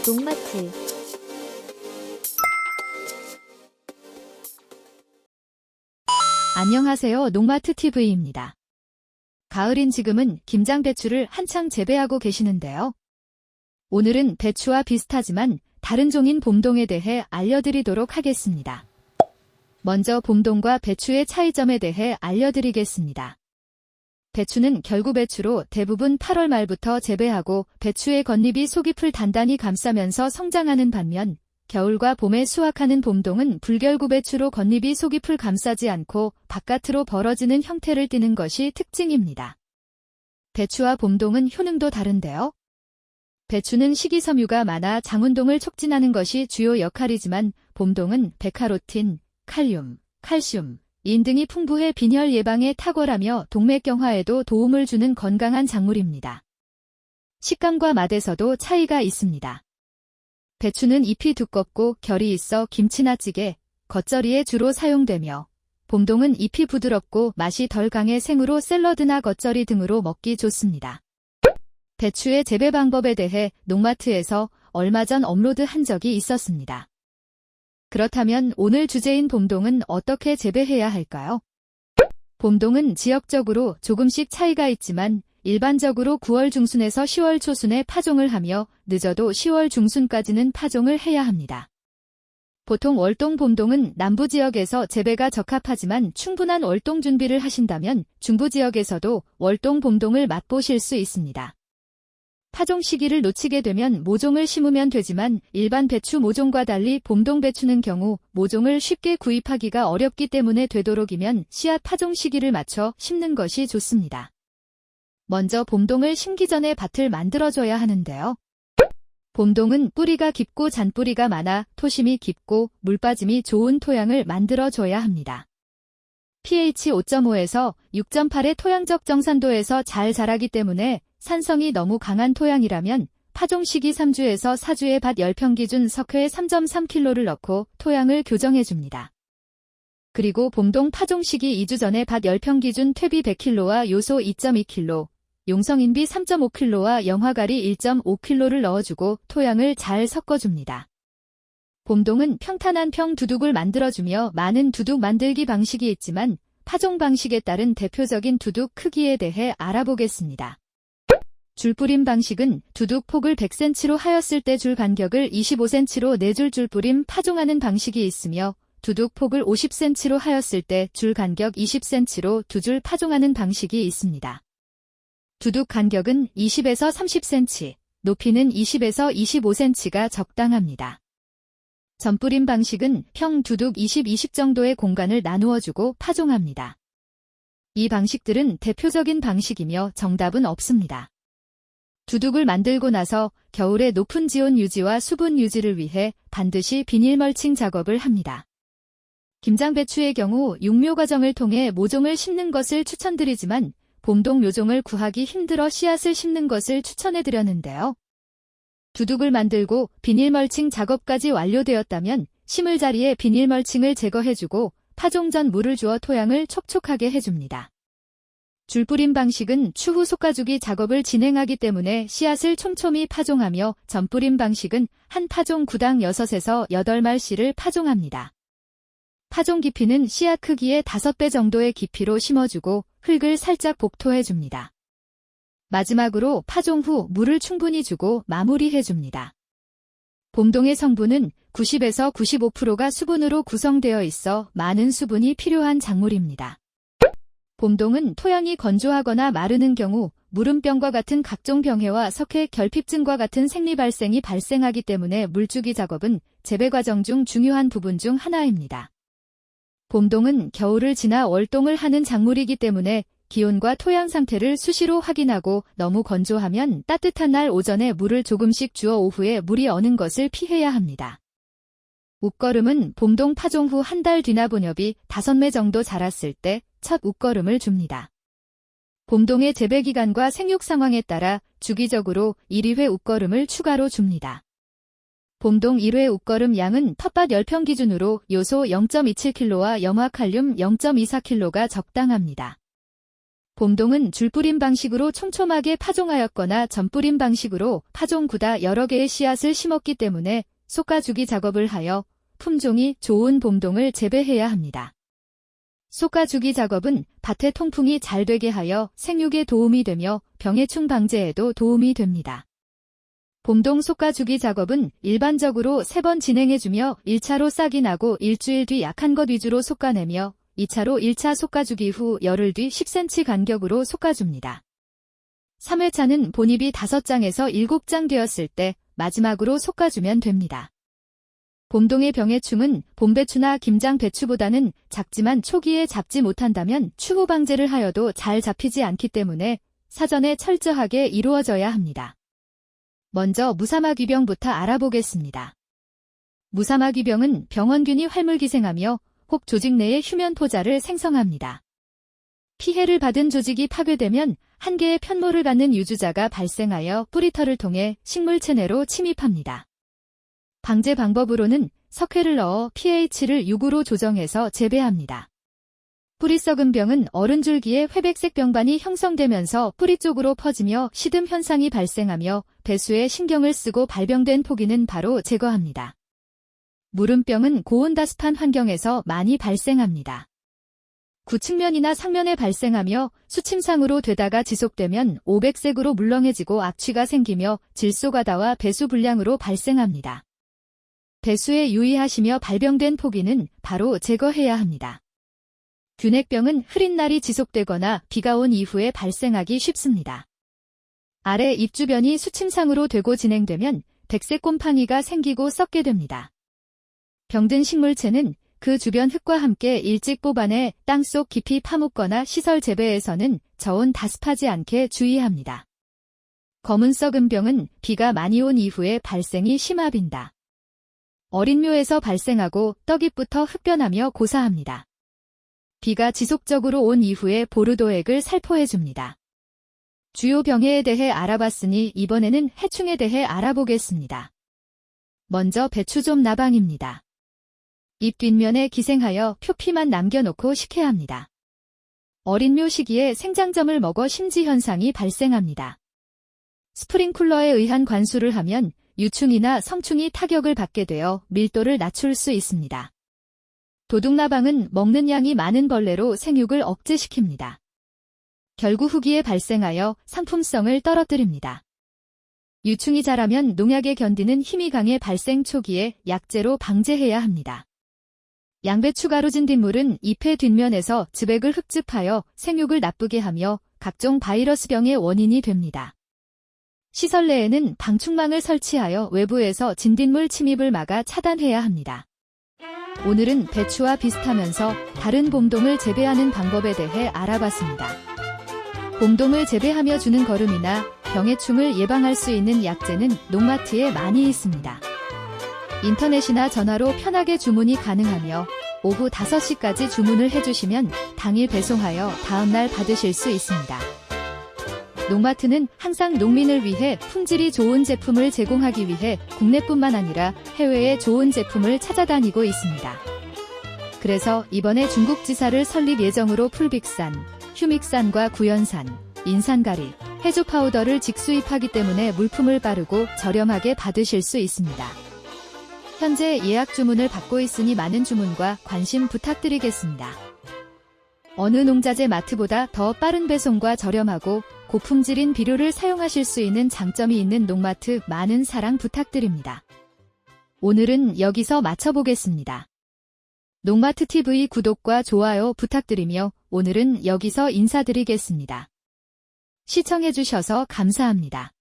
농마트. 안녕하세요. 농마트TV입니다. 가을인 지금은 김장 배추를 한창 재배하고 계시는데요. 오늘은 배추와 비슷하지만 다른 종인 봄동에 대해 알려드리도록 하겠습니다. 먼저 봄동과 배추의 차이점에 대해 알려드리겠습니다. 배추는 결구배추로 대부분 8월 말부터 재배하고 배추의 겉잎이 속잎을 단단히 감싸면서 성장하는 반면 겨울과 봄에 수확하는 봄동은 불결구배추로 겉잎이 속잎을 감싸지 않고 바깥으로 벌어지는 형태를 띠는 것이 특징입니다. 배추와 봄동은 효능도 다른데요. 배추는 식이섬유가 많아 장운동을 촉진하는 것이 주요 역할이지만 봄동은 베타카로틴, 칼륨, 칼슘, 인 등이 풍부해 빈혈 예방에 탁월하며 동맥경화에도 도움을 주는 건강한 작물입니다. 식감과 맛에서도 차이가 있습니다. 배추는 잎이 두껍고 결이 있어 김치나 찌개, 겉절이에 주로 사용되며 봄동은 잎이 부드럽고 맛이 덜 강해 생으로 샐러드나 겉절이 등으로 먹기 좋습니다. 배추의 재배 방법에 대해 농마트에서 얼마 전 업로드한 적이 있었습니다. 그렇다면 오늘 주제인 봄동은 어떻게 재배해야 할까요? 봄동은 지역적으로 조금씩 차이가 있지만 일반적으로 9월 중순에서 10월 초순에 파종을 하며 늦어도 10월 중순까지는 파종을 해야 합니다. 보통 월동 봄동은 남부 지역에서 재배가 적합하지만 충분한 월동 준비를 하신다면 중부 지역에서도 월동 봄동을 맛보실 수 있습니다. 파종 시기를 놓치게 되면 모종을 심으면 되지만 일반 배추 모종과 달리 봄동 배추는 경우 모종을 쉽게 구입하기가 어렵기 때문에 되도록이면 씨앗 파종 시기를 맞춰 심는 것이 좋습니다. 먼저 봄동을 심기 전에 밭을 만들어줘야 하는데요. 봄동은 뿌리가 깊고 잔뿌리가 많아 토심이 깊고 물 빠짐이 좋은 토양을 만들어줘야 합니다. pH 5.5에서 6.8의 토양적 정산도에서 잘 자라기 때문에 산성이 너무 강한 토양이라면 파종 시기 3주에서 4주에 밭 10평 기준 석회에 3.3kg를 넣고 토양을 교정해줍니다. 그리고 봄동 파종 시기 2주 전에 밭 10평 기준 퇴비 100kg와 요소 2.2kg, 용성인비 3.5kg와 영화가리 1.5kg를 넣어주고 토양을 잘 섞어줍니다. 봄동은 평탄한 평 두둑을 만들어주며 많은 두둑 만들기 방식이 있지만 파종 방식에 따른 대표적인 두둑 크기에 대해 알아보겠습니다. 줄뿌림 방식은 두둑 폭을 100cm로 하였을 때 줄 간격을 25cm로 4줄 줄뿌림 파종하는 방식이 있으며 두둑 폭을 50cm로 하였을 때 줄 간격 20cm로 2줄 파종하는 방식이 있습니다. 두둑 간격은 20에서 30cm, 높이는 20에서 25cm가 적당합니다. 전뿌림 방식은 평 두둑 20 정도의 공간을 나누어주고 파종합니다. 이 방식들은 대표적인 방식이며 정답은 없습니다. 두둑을 만들고 나서 겨울에 높은 지온 유지와 수분 유지를 위해 반드시 비닐 멀칭 작업을 합니다. 김장배추의 경우 육묘 과정을 통해 모종을 심는 것을 추천드리지만 봄동 묘종을 구하기 힘들어 씨앗을 심는 것을 추천해드렸는데요. 두둑을 만들고 비닐 멀칭 작업까지 완료되었다면 심을 자리에 비닐 멀칭을 제거해주고 파종 전 물을 주어 토양을 촉촉하게 해줍니다. 줄뿌림 방식은 추후 솎아주기 작업을 진행하기 때문에 씨앗을 촘촘히 파종하며 전뿌림 방식은 한 파종 구당 6에서 8말씨를 파종합니다. 파종 깊이는 씨앗 크기의 5배 정도의 깊이로 심어주고 흙을 살짝 복토해줍니다. 마지막으로 파종 후 물을 충분히 주고 마무리해줍니다. 봄동의 성분은 90에서 95%가 수분으로 구성되어 있어 많은 수분이 필요한 작물입니다. 봄동은 토양이 건조하거나 마르는 경우 무름병과 같은 각종 병해와 석회 결핍증과 같은 생리 발생이 발생하기 때문에 물주기 작업은 재배 과정 중 중요한 부분 중 하나입니다. 봄동은 겨울을 지나 월동을 하는 작물이기 때문에 기온과 토양 상태를 수시로 확인하고 너무 건조하면 따뜻한 날 오전에 물을 조금씩 주어 오후에 물이 어는 것을 피해야 합니다. 웃거름은 봄동 파종 후 한 달 뒤나 본엽이 5매 정도 자랐을 때 첫 웃거름을 줍니다. 봄동의 재배 기간과 생육 상황에 따라 주기적으로 1~2회 웃거름을 추가로 줍니다. 봄동 1회 웃거름 양은 텃밭 10평 기준으로 요소 0.27kg와 염화칼륨 0.24kg가 적당합니다. 봄동은 줄뿌림 방식으로 촘촘하게 파종하였거나 전뿌림 방식으로 파종구다 여러 개의 씨앗을 심었기 때문에 솎아주기 작업을 하여 품종이 좋은 봄동을 재배해야 합니다. 솎아주기 작업은 밭의 통풍이 잘 되게 하여 생육에 도움이 되며 병해충 방제에도 도움이 됩니다. 봄동 솎아주기 작업은 일반적으로 3번 진행해주며 1차로 싹이 나고 일주일 뒤 약한 것 위주로 솎아내며 2차로 1차 솎아주기 후 열흘 뒤 10cm 간격으로 솎아줍니다. 3회차는 본잎이 5장에서 7장 되었을 때 마지막으로 솎아주면 됩니다. 봄동의 병해충은 봄배추나 김장배추보다는 작지만 초기에 잡지 못한다면 추후 방제를 하여도 잘 잡히지 않기 때문에 사전에 철저하게 이루어져야 합니다. 먼저 무사마귀병부터 알아보겠습니다. 무사마귀병은 병원균이 활물기생하며 혹 조직 내에 휴면포자를 생성합니다. 피해를 받은 조직이 파괴되면 한 개의 편모를 갖는 유주자가 발생하여 뿌리털을 통해 식물체 내로 침입합니다. 방제 방법으로는 석회를 넣어 pH를 6으로 조정해서 재배합니다. 뿌리 썩은 병은 어른줄기에 회백색 병반이 형성되면서 뿌리 쪽으로 퍼지며 시듬 현상이 발생하며 배수에 신경을 쓰고 발병된 포기는 바로 제거합니다. 무름병은 고온다습한 환경에서 많이 발생합니다. 구측면이나 상면에 발생하며 수침상으로 되다가 지속되면 오백색으로 물렁해지고 악취가 생기며 질소가다와 배수 불량으로 발생합니다. 배수에 유의하시며 발병된 포기는 바로 제거해야 합니다. 균핵병은 흐린 날이 지속되거나 비가 온 이후에 발생하기 쉽습니다. 아래 잎 주변이 수침상으로 되고 진행되면 백색 곰팡이가 생기고 썩게 됩니다. 병든 식물체는 그 주변 흙과 함께 일찍 뽑아내 땅속 깊이 파묻거나 시설 재배에서는 저온 다습하지 않게 주의합니다. 검은 썩은 병은 비가 많이 온 이후에 발생이 심합니다. 어린 묘에서 발생하고 떡잎부터 흑변하며 고사합니다. 비가 지속적으로 온 이후에 보르도액을 살포해줍니다. 주요 병해에 대해 알아봤으니 이번에는 해충에 대해 알아보겠습니다. 먼저 배추좀 나방입니다. 잎 뒷면에 기생하여 표피만 남겨놓고 식혜합니다. 어린 묘 시기에 생장점을 먹어 심지현상이 발생합니다. 스프링쿨러에 의한 관수를 하면 유충이나 성충이 타격을 받게 되어 밀도를 낮출 수 있습니다. 도둑나방은 먹는 양이 많은 벌레로 생육을 억제시킵니다. 결구 후기에 발생하여 상품성을 떨어뜨립니다. 유충이 자라면 농약에 견디는 힘이 강해 발생 초기에 약제로 방제해야 합니다. 양배추 가루진 뒷물은 잎의 뒷면에서 즙액을 흡즙하여 생육을 나쁘게 하며 각종 바이러스병의 원인이 됩니다. 시설 내에는 방충망을 설치하여 외부에서 진딧물 침입을 막아 차단해야 합니다. 오늘은 배추와 비슷하면서 다른 봄동을 재배하는 방법에 대해 알아봤습니다. 봄동을 재배하며 주는 거름이나 병해충을 예방할 수 있는 약재는 농마트에 많이 있습니다. 인터넷이나 전화로 편하게 주문이 가능하며 오후 5시까지 주문을 해주시면 당일 배송하여 다음날 받으실 수 있습니다. 농마트는 항상 농민을 위해 품질이 좋은 제품을 제공하기 위해 국내뿐만 아니라 해외에 좋은 제품을 찾아다니고 있습니다. 그래서 이번에 중국 지사를 설립 예정으로 풀빅산, 휴믹산과 구연산, 인산가리, 해조 파우더를 직수입하기 때문에 물품을 빠르고 저렴하게 받으실 수 있습니다. 현재 예약 주문을 받고 있으니 많은 주문과 관심 부탁드리겠습니다. 어느 농자재 마트보다 더 빠른 배송과 저렴하고 고품질인 비료를 사용하실 수 있는 장점이 있는 농마트 많은 사랑 부탁드립니다. 오늘은 여기서 마쳐보겠습니다. 농마트 TV 구독과 좋아요 부탁드리며 오늘은 여기서 인사드리겠습니다. 시청해주셔서 감사합니다.